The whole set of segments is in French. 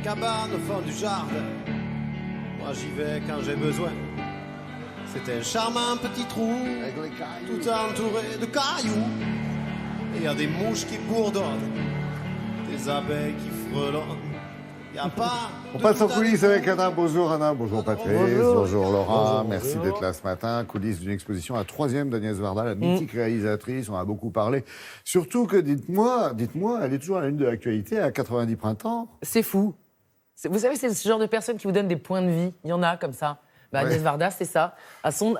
cabane au fond du jardin. Moi j'y vais quand j'ai besoin. C'est un charmant petit trou, tout entouré de cailloux. Et y a des mouches qui bourdonnent, des abeilles qui frelonnent. Y a pas. On passe en coulisses avec Anna. Bonjour Anna, bonjour Patrice, bonjour Laura. Merci d'être là ce matin. Coulisses d'une exposition, la 3e d'Agnès Varda, la mythique réalisatrice. On a beaucoup parlé. Surtout que, dites-moi, elle est toujours à la une de l'actualité à 90 printemps. C'est fou. Vous savez, c'est ce genre de personne qui vous donne des points de vie. Il y en a comme ça. Agnès Varda, c'est ça. À son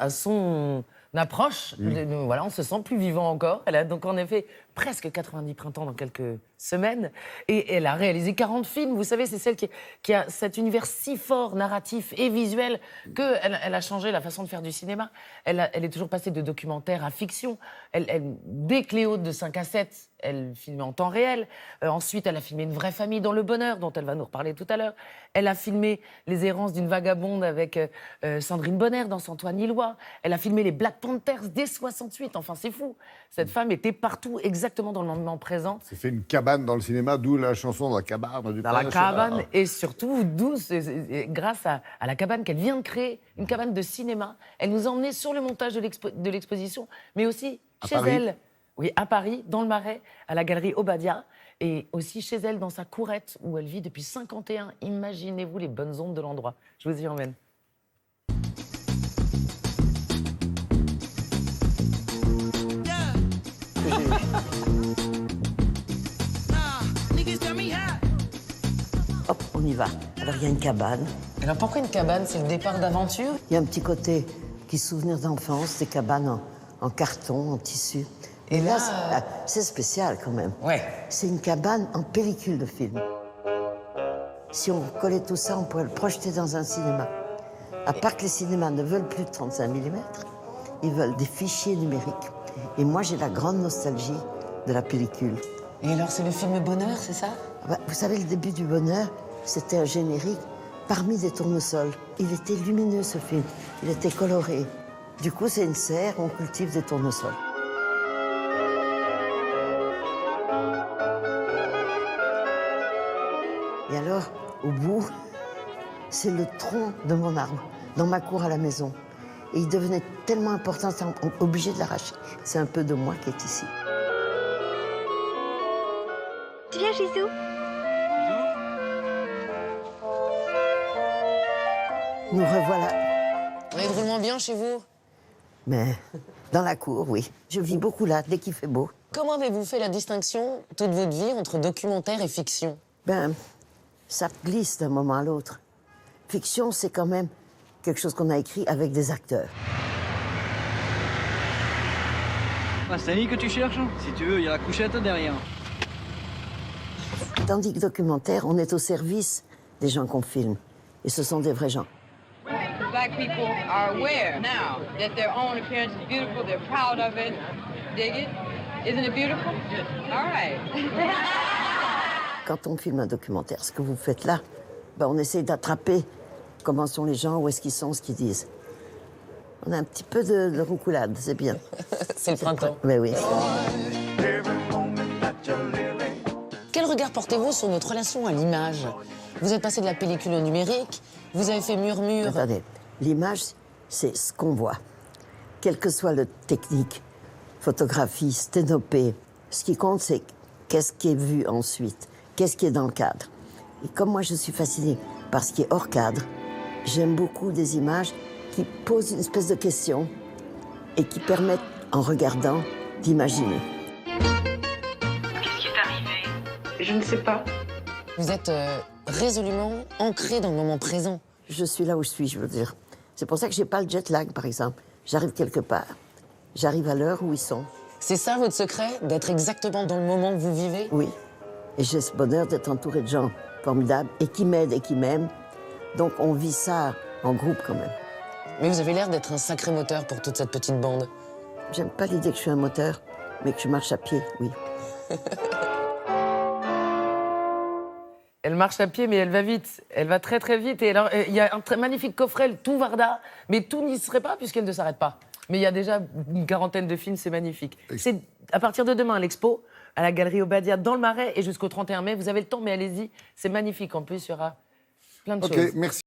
approche, voilà, on se sent plus vivant encore. Elle a donc en effet presque 90 printemps dans quelques semaine. Et elle a réalisé 40 films. Vous savez, c'est celle qui a cet univers si fort, narratif et visuel, qu'elle a changé la façon de faire du cinéma. Elle est toujours passée de documentaire à fiction. Dès Cléo de 5 à 7, elle filmait en temps réel. Ensuite, elle a filmé Une vraie famille dans le bonheur, dont elle va nous reparler tout à l'heure. Elle a filmé Les errances d'une vagabonde avec Sandrine Bonner dans Antoine Hillois. Elle a filmé les Black Panthers dès 68. Enfin, c'est fou. Cette femme était partout, exactement dans le moment présent. C'est fait une cabane dans le cinéma, d'où la chanson dans la cabane du Dans la cabane, et surtout, grâce à la cabane qu'elle vient de créer, une cabane de cinéma. Elle nous a emmenés sur le montage de l'exposition, mais aussi chez elle. Oui, à Paris, dans le Marais, à la galerie Obadia, et aussi chez elle, dans sa courette, où elle vit depuis 51. Imaginez-vous les bonnes ondes de l'endroit. Je vous y emmène. Hop, on y va. Alors, il y a une cabane. Alors, pourquoi une cabane? C'est le départ d'aventure? Il y a un petit côté qui souvenirs d'enfance, des cabanes en carton, en tissu. Et là, c'est spécial quand même. Ouais. C'est une cabane en pellicule de film. Si on collait tout ça, on pourrait le projeter dans un cinéma. À part que les cinémas ne veulent plus de 35 mm, ils veulent des fichiers numériques. Et moi, j'ai la grande nostalgie de la pellicule. Et alors, c'est le film Bonheur, c'est ça? Vous savez, le début du Bonheur, c'était un générique parmi des tournesols. Il était lumineux, ce film. Il était coloré. Du coup, c'est une serre, on cultive des tournesols. Et alors, au bout, c'est le tronc de mon arbre, dans ma cour à la maison. Et il devenait tellement important, on est obligé de l'arracher. C'est un peu de moi qui est ici. Tu viens, Gisou? Nous revoilà. On est drôlement bien chez vous. Mais dans la cour, oui. Je vis beaucoup là, dès qu'il fait beau. Comment avez-vous fait la distinction, toute votre vie, entre documentaire et fiction? Ça glisse d'un moment à l'autre. Fiction, c'est quand même quelque chose qu'on a écrit avec des acteurs. C'est Annie que tu cherches? Si tu veux, il y a la couchette derrière. Tandis que documentaire, on est au service des gens qu'on filme. Et ce sont des vrais gens. Black people are aware now that their own appearance is beautiful. They're proud of it. Dig it? Isn't it beautiful? All right. Quand on filme un documentaire, ce que vous faites là, on essaie d'attraper comment sont les gens, où est-ce qu'ils sont, ce qu'ils disent. On a un petit peu de roucoulade, c'est bien. C'est le printemps. Mais oui. Quel regard portez-vous sur notre relation à l'image? Vous êtes passé de la pellicule au numérique, vous avez fait Murmure. Attendez, l'image, c'est ce qu'on voit. Quelle que soit le technique, photographie, sténopée, ce qui compte, c'est qu'est-ce qui est vu ensuite, qu'est-ce qui est dans le cadre. Et comme moi, je suis fascinée par ce qui est hors cadre, j'aime beaucoup des images qui posent une espèce de question et qui permettent, en regardant, d'imaginer. Qu'est-ce qui est arrivé? Je ne sais pas. Vous êtes résolument ancré dans le moment présent. Je suis là où je suis, je veux dire. C'est pour ça que j'ai pas le jet lag, par exemple. J'arrive quelque part. J'arrive à l'heure où ils sont. C'est ça votre secret, d'être exactement dans le moment que vous vivez? Oui. Et j'ai ce bonheur d'être entourée de gens formidables et qui m'aident et qui m'aiment. Donc on vit ça en groupe quand même. Mais vous avez l'air d'être un sacré moteur pour toute cette petite bande. J'aime pas l'idée que je suis un moteur, mais que je marche à pied, oui. Elle marche à pied, mais elle va vite. Elle va très, très vite. Et alors, il y a un très magnifique coffret, tout Varda, mais tout n'y serait pas puisqu'elle ne s'arrête pas. Mais il y a déjà une quarantaine de films, c'est magnifique. C'est à partir de demain, l'expo, à la Galerie Obadia dans le Marais et jusqu'au 31 mai. Vous avez le temps, mais allez-y, c'est magnifique. En plus, il y aura plein de choses. Merci.